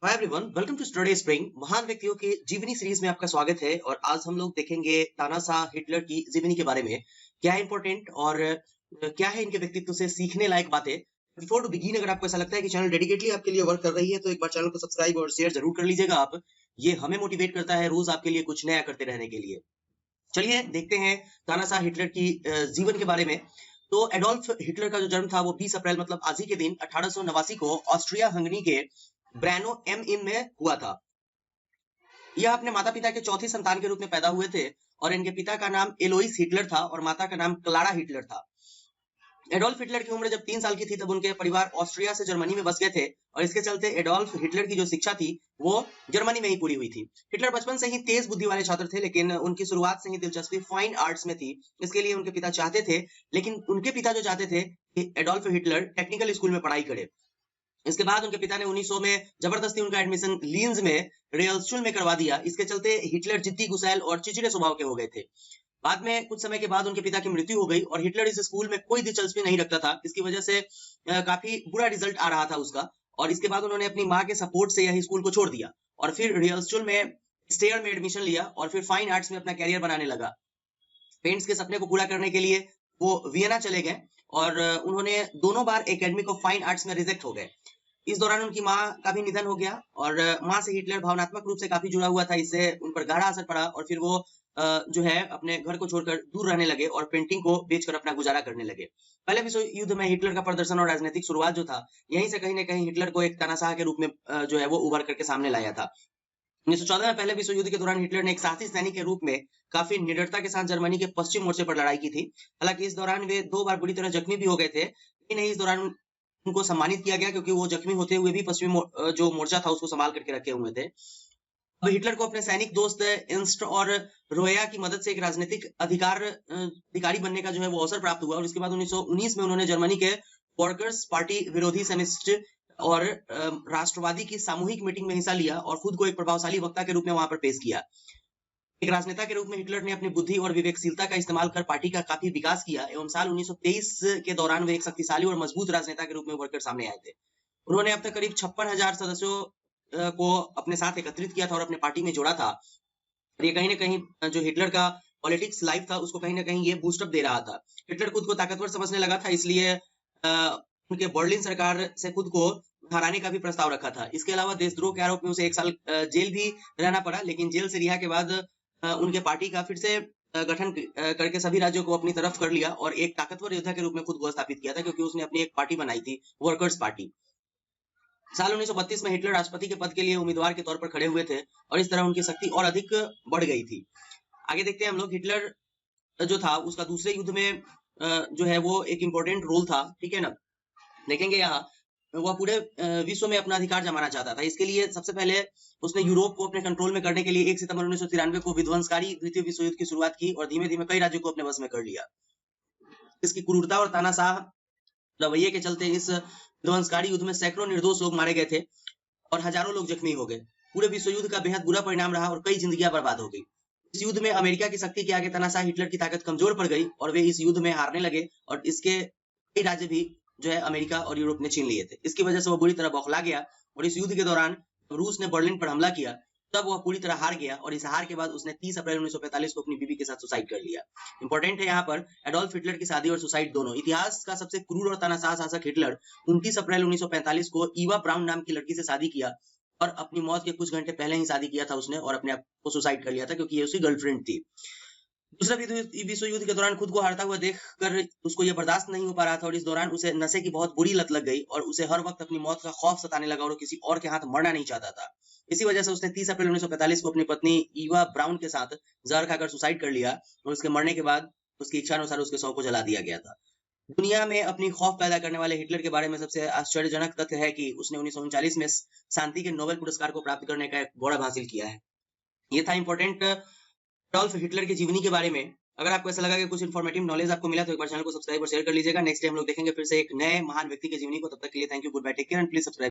Hi everyone, welcome to Study Spring. महान व्यक्तियों के जीवनी सीरीज में आपका स्वागत है और आज हम लोग देखेंगे तानाशाह हिटलर की जीवनी के बारे में। क्या है इंपॉर्टेंट और क्या है इनके व्यक्तित्व से सीखने लायक बातें। बिफोर टू बिगिन, अगर आपको ऐसा लगता है कि चैनल डेडिकेटली आपके लिए वर्क कर रही है तो एक बार चैनल को सब्सक्राइब और शेयर जरूर कर लीजिएगा आप। ये हमें मोटिवेट करता है रोज आपके लिए कुछ नया करते रहने के लिए। चलिए देखते हैं तानाशाह हिटलर की जीवन के बारे में। तो एडोल्फ हिटलर का जो जन्म था वो 20 अप्रैल मतलब आज ही के दिन 1889 को ऑस्ट्रिया हंगरी के ब्रैनो एम इन में हुआ था। यह अपने माता पिता के चौथे संतान के रूप में पैदा हुए थे और इनके पिता का नाम एलोइस हिटलर था और माता का नाम क्लारा हिटलर था। एडोल्फ हिटलर की उम्र जब 3 साल की थी तब उनके परिवार ऑस्ट्रिया से जर्मनी में बस गए थे और इसके चलते एडोल्फ हिटलर की जो शिक्षा थी वो जर्मनी में ही पूरी हुई थी। हिटलर बचपन से ही तेज बुद्धि वाले छात्र थे, लेकिन उनकी शुरुआत से ही दिलचस्पी फाइन आर्ट्स में थी। इसके लिए उनके पिता चाहते थे, लेकिन उनके पिता जो चाहते थे कि एडोल्फ हिटलर टेक्निकल स्कूल में पढ़ाई करे। इसके बाद उनके पिता ने 1900 में जबरदस्ती उनका एडमिशन लीन्स में रियल्सचुल में करवा दिया। इसके चलते हिटलर जिद्दी, गुस्सैल और चिड़चिड़े स्वभाव के हो गए थे। बाद में कुछ समय के बाद उनके पिता की मृत्यु हो गई और हिटलर इस स्कूल में कोई दिलचस्पी नहीं रखता था। इसकी वजह से काफी बुरा रिजल्ट आ रहा था उसका और इसके बाद उन्होंने अपनी माँ के सपोर्ट से यह स्कूल को छोड़ दिया और फिर रियल्सचुल में स्टेयर में एडमिशन लिया और फिर फाइन आर्ट्स में अपना कैरियर बनाने लगा। पेंट्स के सपने को पूरा करने के लिए वो वियना चले गए और उन्होंने दोनों bar academy of fine arts में रिजेक्ट हो गए। इस दौरान उनकी माँ का भी निधन हो गया और माँ से हिटलर भावनात्मक रूप से काफी जुड़ा हुआ था। इससे उन पर गहरा असर पड़ा और फिर वो जो है अपने घर को छोड़कर दूर रहने लगे और पेंटिंग को बेचकर अपना गुजारा करने लगे। पहले विश्व युद्ध में हिटलर का प्रदर्शन और राजनीतिक शुरुआत जो था, यहीं से कहीं ना कहीं हिटलर को एक तानाशाह के रूप में जो है वो उभर करके सामने लाया था। 1914 में पहले विश्व युद्ध के दौरान हिटलर ने एक साहसी सैनिक के रूप में काफी निडरता के साथ जर्मनी के पश्चिम मोर्चे पर लड़ाई की थी। हालांकि इस दौरान वे 2 बार बुरी तरह जख्मी भी हो गए थे, लेकिन इस दौरान उनको सम्मानित किया गया क्योंकि वो जख्मी होते हुए भी पश्चिमी जो मोर्चा था उसको संभाल करके रखे हुए थे। अब हिटलर को अपने सैनिक दोस्त इंस्ट और रोया की मदद से एक राजनीतिक अधिकारी बनने का जो है वो अवसर प्राप्त हुआ और इसके बाद 1919 में उन्होंने जर्मनी के वर्कर्स पार्टी विरोधी सेमिस्ट और राष्ट्रवादी की सामूहिक मीटिंग में हिस्सा लिया और खुद को एक प्रभावशाली वक्ता के रूप में वहां पर पेश किया। एक राजनेता के रूप में हिटलर ने अपनी बुद्धि और विवेकशीलता का इस्तेमाल कर पार्टी का काफी विकास किया एवं साल 1923 के दौरान वे एक शक्तिशाली और मजबूत राजनेता के रूप में उभर कर सामने आए थे। उन्होंने अब तक करीब 56,000 सदस्यों को अपने साथ एकत्रित किया था और अपने पार्टी में जोड़ा था। और ये कहीं ना कहीं जो हिटलर का पॉलिटिक्स लाइफ था उसको कहीं ना कहीं ये बूस्टअप दे रहा था। हिटलर खुद को ताकतवर समझने लगा था, इसलिए उनके बर्लिन सरकार से खुद को हराने का भी प्रस्ताव रखा था। इसके अलावा देशद्रोह के आरोप में उसे 1 साल जेल भी रहना पड़ा, लेकिन जेल से रिहा के बाद उनके पार्टी का फिर से गठन करके सभी राज्यों को अपनी तरफ कर लिया और एक ताकतवर योद्धा के रूप में खुद को स्थापित किया था, क्योंकि उसने अपनी एक पार्टी बनाई थी, वर्कर्स पार्टी। साल 1932 में हिटलर राष्ट्रपति के पद के लिए उम्मीदवार के तौर पर खड़े हुए थे और इस तरह उनकी शक्ति और अधिक बढ़ गई थी। आगे देखते हैं हम लोग। हिटलर जो था उसका दूसरे युद्ध में जो है वो एक इंपॉर्टेंट रोल था, ठीक है ना। देखेंगे यहाँ वह पूरे विश्व में अपना अधिकार जमाना चाहता था। इसके लिए सबसे पहले उसने यूरोप को अपने कंट्रोल में करने के लिए 1 सितंबर 1993 को विध्वंसकारी द्वितीय विश्व युद्ध की शुरुआत की और धीमे धीमे कई राज्यों को अपने वश में कर लिया। इसकी क्रूरता और तानाशाह रवैये के चलते इस विध्वंसकारी युद्ध में सैकड़ों निर्दोष लोग मारे गए थे और हजारों लोग जख्मी हो गए। पूरे विश्व युद्ध का बेहद बुरा परिणाम रहा और कई जिंदगियां बर्बाद हो गई। इस युद्ध में अमेरिका की शक्ति के आगे तानाशाह हिटलर की ताकत कमजोर पड़ गई और वे इस युद्ध में हारने लगे और इसके कई राज्य भी जो है अमेरिका और यूरोप ने छीन लिए थे। इसकी वजह से वो बुरी तरह बौखला गया और इस युद्ध के दौरान रूस ने बर्लिन पर हमला किया, तब वह पूरी तरह हार गया और इस हार के बाद उसने 30 अप्रैल 1945 को अपनी बीवी के साथ सुसाइड कर लिया। इंपॉर्टेंट है यहाँ पर एडोल्फ हिटलर की शादी और सुसाइड दोनों। इतिहास का सबसे क्रूर और तानाशाह शासक हिटलर 29 अप्रैल 1945 को ईवा ब्राउन नाम की लड़की से शादी किया और अपनी मौत के कुछ घंटे पहले ही शादी किया था उसने और अपने आप को सुसाइड कर लिया था, क्योंकि ये उसकी गर्लफ्रेंड थी। दूसरा विश्व युद्ध के दौरान खुद को हारता हुआ देखकर उसको यह बर्दाश्त नहीं हो पा रहा था और इस दौरान उसे नशे की बहुत बुरी लत लग गई और उसे हर वक्त अपनी मौत का खौफ सताने लगा और वो किसी और के हाथ मरना नहीं चाहता था। इसी वजह से उसने 30 अप्रैल 1945 को अपनी पत्नी ईवा ब्राउन के साथ जहर खाकर सुसाइड कर लिया और उसके मरने के बाद उसकी इच्छा अनुसार उसके शव को जला दिया गया था। दुनिया में अपनी खौफ पैदा करने वाले हिटलर के बारे में सबसे आश्चर्यजनक तथ्य है कि उसने 1939 में शांति के नोबेल पुरस्कार को प्राप्त करने का एक गौरव हासिल किया है। ये था इंपॉर्टेंट एडोल्फ हिटलर की जीवनी के बारे में। अगर आपको ऐसा लगा कि कुछ इन्फॉर्मेटिव नॉलेज आपको मिला तो एक बार चैनल को सब्सक्राइब और शेयर कर लीजिएगा। नेक्स्ट डे हम लोग देखेंगे फिर से एक नए महान व्यक्ति की जीवनी को। तब तक के लिए thank you, goodbye, take care and please subscribe.